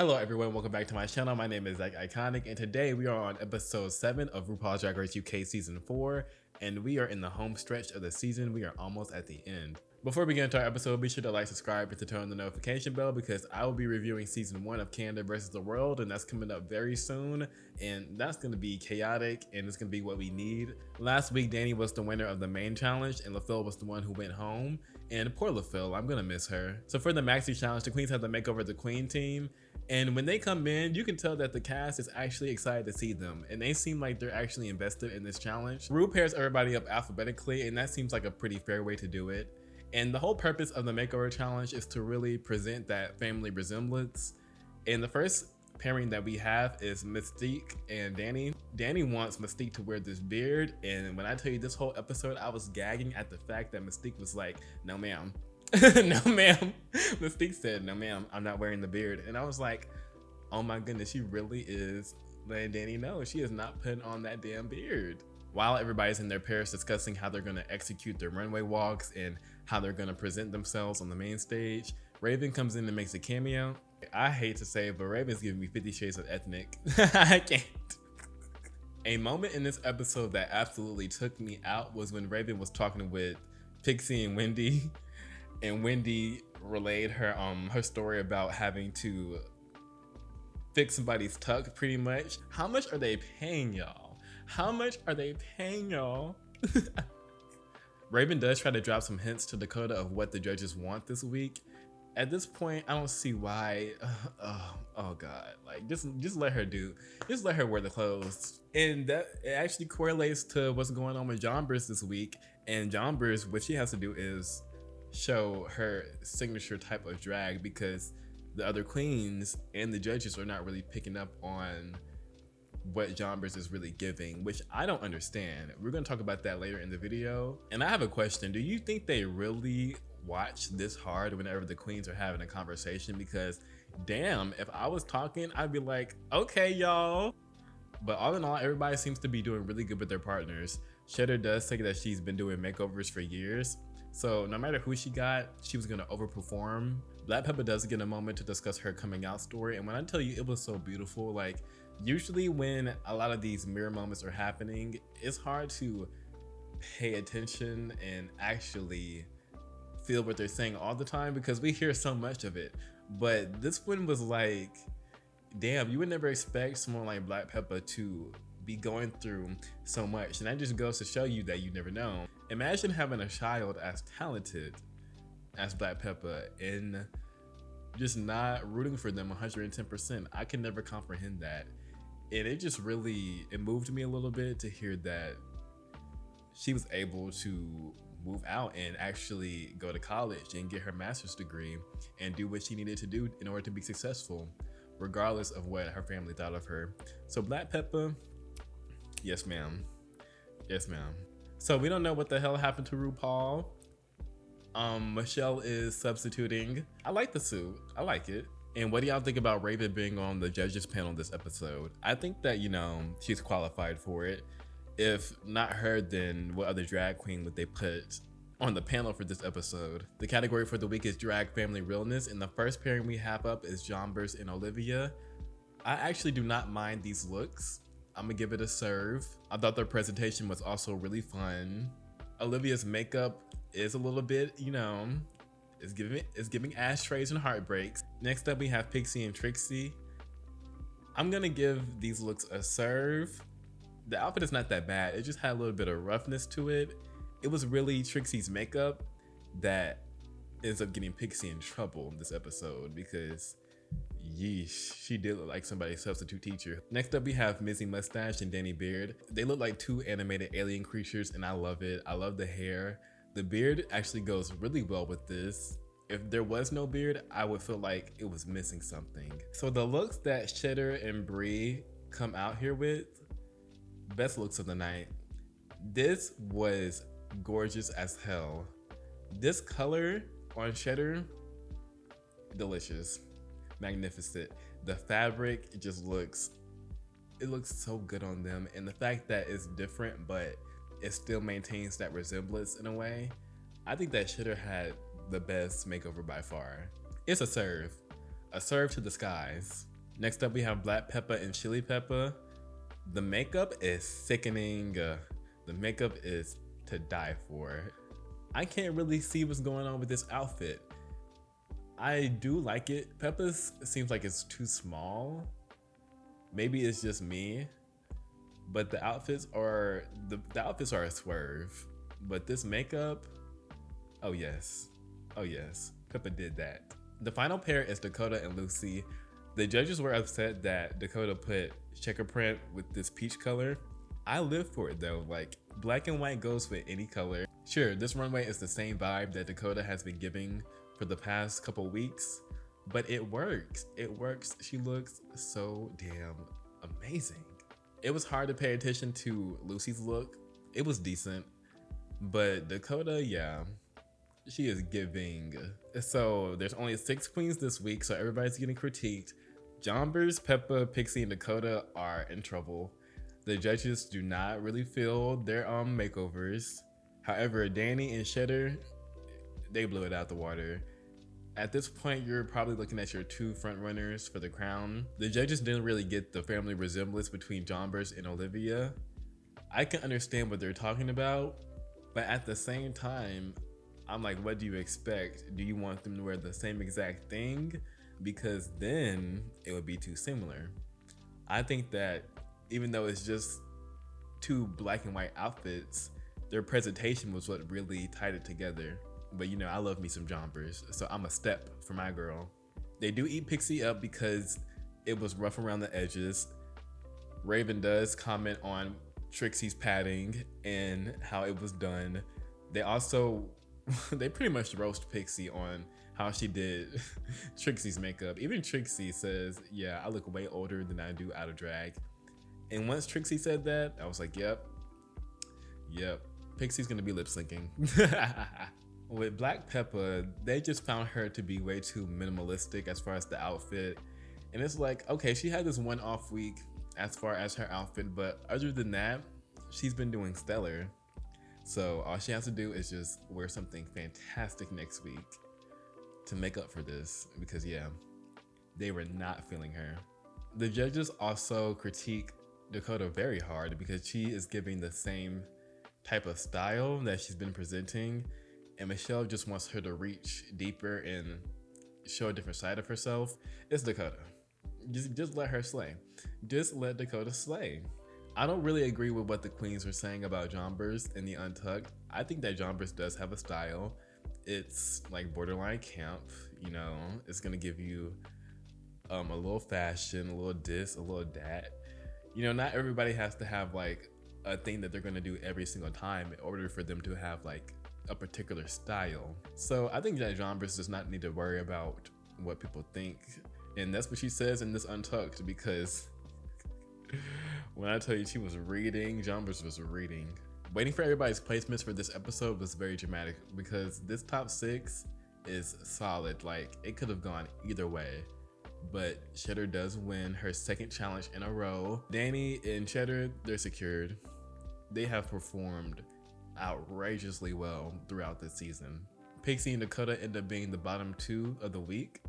Hello everyone, welcome back to my channel. My name is ZachIconic, and today we are on episode 7 of RuPaul's Drag Race UK season 4, and we are in the home stretch of the season. We are almost at the end. Before we get into our episode, be sure to like, subscribe, and to turn on the notification bell because I will be reviewing season 1 of Canada vs. the World, and that's coming up very soon, and that's going to be chaotic, and it's going to be what we need. Last week, Danny was the winner of the main challenge, and LaFille was the one who went home, and poor LaFille, I'm going to miss her. So for the maxi challenge, the queens have to make over the queen team. And when they come in, you can tell that the cast is actually excited to see them, and they seem like they're actually invested in this challenge. Ru pairs everybody up alphabetically, and that seems like a pretty fair way to do it. And the whole purpose of the makeover challenge is to really present that family resemblance. And the first pairing that we have is Mystique and Danny. Danny wants Mystique to wear this beard, and when I tell you this whole episode, I was gagging at the fact that Mystique was like, "No ma'am." No ma'am. Mystique said, "No ma'am, I'm not wearing the beard." And I was like, oh my goodness, she really is letting Danny know she is not putting on that damn beard. While everybody's in their pairs discussing how they're gonna execute their runway walks and how they're gonna present themselves on the main stage, Raven comes in and makes a cameo. I hate to say it, but Raven's giving me 50 Shades of Ethnic. I can't. A moment in this episode that absolutely took me out was when Raven was talking with Pixie and Wendy. And Wendy relayed her her story about having to fix somebody's tuck, pretty much. How much are they paying y'all? How much are they paying y'all? Raven does try to drop some hints to Dakota of what the judges want this week. At this point, I don't see why. Oh God, like just let her just let her wear the clothes. And that it actually correlates to what's going on with Jonbers this week. And Jonbers, what she has to do is show her signature type of drag because the other queens and the judges are not really picking up on what Jonbers is really giving, which I don't understand. We're going to talk about that later in the video. And I have a question. Do you think they really watch this hard whenever the queens are having a conversation? Because damn, if I was talking, I'd be like, okay, y'all. But all in all, everybody seems to be doing really good with their partners. Cheddar does say that she's been doing makeovers for years. So no matter who she got, she was gonna overperform. Black Peppa does get a moment to discuss her coming out story, and when I tell you it was so beautiful, like usually when a lot of these mirror moments are happening, it's hard to pay attention and actually feel what they're saying all the time because we hear so much of it. But this one was like, damn, you would never expect someone like Black Peppa to be going through so much, and that just goes to show you that you never know. Imagine having a child as talented as Black Peppa and just not rooting for them 110%. I can never comprehend that, and it just really, it moved me a little bit to hear that she was able to move out and actually go to college and get her master's degree and do what she needed to do in order to be successful, regardless of what her family thought of her. So Black Peppa, yes ma'am, yes ma'am. So we don't know what the hell happened to Rupaul. Michelle is substituting. I like the suit, I like it. And what do y'all think about Raven being on the judges panel this episode? I think that, you know, she's qualified for it. If not her, then what other drag queen would they put on the panel for this episode? The category for the week is Drag Family Realness, and the first pairing we have up is Jonbers and Olivia. I actually do not mind these looks. I'm gonna give it a serve. I thought their presentation was also really fun. Olivia's makeup is a little bit, you know, it's giving ashtrays and heartbreaks. Next up we have Pixie and Trixie. I'm gonna give these looks a serve. The outfit is not that bad. It just had a little bit of roughness to it. It was really Trixie's makeup that ends up getting Pixie in trouble in this episode because yeesh, she did look like somebody's substitute teacher. Next up we have Mizzy Mustache and Danny Beard. They look like two animated alien creatures and I love it. I love the hair. The beard actually goes really well with this. If there was no beard, I would feel like it was missing something. So the looks that Cheddar and Bree come out here with, best looks of the night. This was gorgeous as hell. This color on Cheddar, delicious. Magnificent. The fabric, it just looks so good on them, and the fact that it's different but it still maintains that resemblance in a way. I think that Cheddar had the best makeover by far. It's a serve to the skies. Next up, we have Black Peppa and Chili Peppa. The makeup is sickening. The makeup is to die for. I can't really see what's going on with this outfit. I do like it. Peppa's seems like it's too small. Maybe it's just me, but the outfits are a swerve. But this makeup, oh yes, Peppa did that. The final pair is Dakota and Lucy. The judges were upset that Dakota put checker print with this peach color. I live for it though, like black and white goes with any color. Sure, this runway is the same vibe that Dakota has been giving for the past couple weeks, but it works. It works. She looks so damn amazing. It was hard to pay attention to Lucy's look. It was decent, but Dakota, yeah, she is giving. So there's only 6 queens this week, so everybody's getting critiqued. Jonbers, Peppa, Pixie, and Dakota are in trouble. The judges do not really feel their makeovers. However, Danny and Cheddar, they blew it out the water. At this point, you're probably looking at your 2 front runners for the crown. The judges didn't really get the family resemblance between Jonbers and Olivia. I can understand what they're talking about, but at the same time, I'm like, what do you expect? Do you want them to wear the same exact thing? Because then it would be too similar. I think that even though it's just 2 black and white outfits, their presentation was what really tied it together. But you know, I love me some Jonbers, so I'm a step for my girl. They do eat Pixie up because it was rough around the edges. Raven does comment on Trixie's padding and how it was done. They also, they pretty much roast Pixie on how she did Trixie's makeup. Even Trixie says, yeah, I look way older than I do out of drag. And once Trixie said that, I was like, yep, Pixie's gonna be lip syncing. With Black Peppa, they just found her to be way too minimalistic as far as the outfit. And it's like, okay, she had this one off week as far as her outfit, but other than that, she's been doing stellar. So all she has to do is just wear something fantastic next week to make up for this, because yeah, they were not feeling her. The judges also critique Dakota very hard because she is giving the same type of style that she's been presenting, and Michelle just wants her to reach deeper and show a different side of herself. It's Dakota. Just let her slay. Just let Dakota slay. I don't really agree with what the queens are saying about Jonbers and the Untucked. I think that Jonbers does have a style. It's like borderline camp, you know, it's gonna give you a little fashion, a little this, a little that. You know, not everybody has to have like a thing that they're gonna do every single time in order for them to have like a particular style. So I think that Jonbers does not need to worry about what people think. And that's what she says in this Untucked, because when I tell you she was reading, Jonbers was reading. Waiting for everybody's placements for this episode was very dramatic because this top 6 is solid. Like, it could have gone either way, but Cheddar does win her 2nd challenge in a row. Danny and Cheddar, they're secured. They have performed outrageously well throughout this season. Pixie and Dakota end up being the bottom 2 of the week.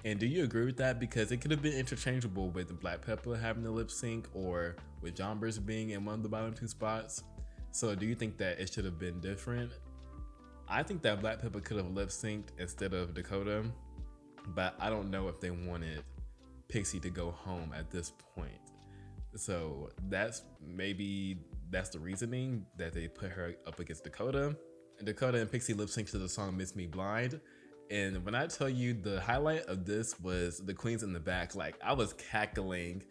And do you agree with that? Because it could have been interchangeable with Black Peppa having the lip sync or with Jonbers being in one of the bottom 2 spots. So do you think that it should have been different? I think that Black Peppa could have lip synced instead of Dakota, but I don't know if they wanted Pixie to go home at this point. So that's the reasoning that they put her up against Dakota. And Dakota and Pixie lip synced to the song Miss Me Blind. And when I tell you, the highlight of this was the queens in the back. Like, I was cackling.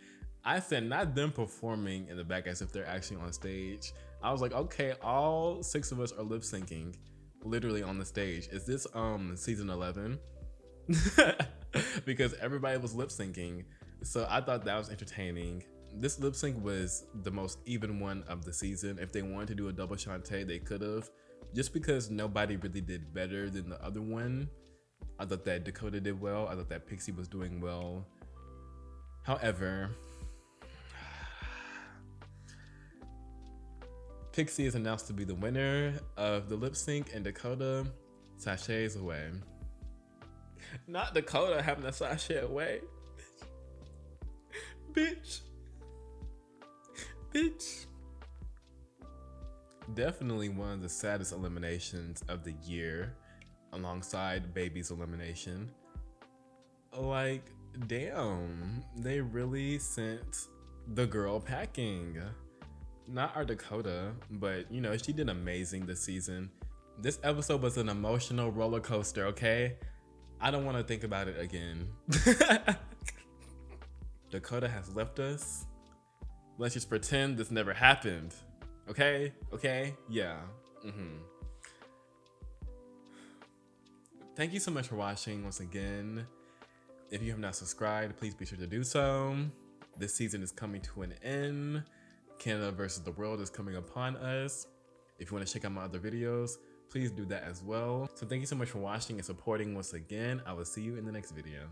I said, not them performing in the back as if they're actually on stage. I was like, okay, all 6 of us are lip syncing literally on the stage. Is this season 11? Because everybody was lip syncing. So I thought that was entertaining. This lip sync was the most even one of the season. If they wanted to do a double Shantae, they could have. Just because nobody really did better than the other one. I thought that Dakota did well. I thought that Pixie was doing well. However, Pixie is announced to be the winner of the lip sync, and Dakota sachets away. Not Dakota having to sachet away. Bitch. Bitch. Definitely one of the saddest eliminations of the year, alongside Baby's elimination. Like, damn, they really sent the girl packing. Not our Dakota, but you know, she did amazing this season. This episode was an emotional roller coaster, okay? I don't want to think about it again. Dakota has left us. Let's just pretend this never happened. Okay? Okay? Yeah. Thank you so much for watching once again. If you have not subscribed, please be sure to do so. This season is coming to an end. Canada versus the world is coming upon us. If you want to check out my other videos, please do that as well. So thank you so much for watching and supporting once again. I will see you in the next video.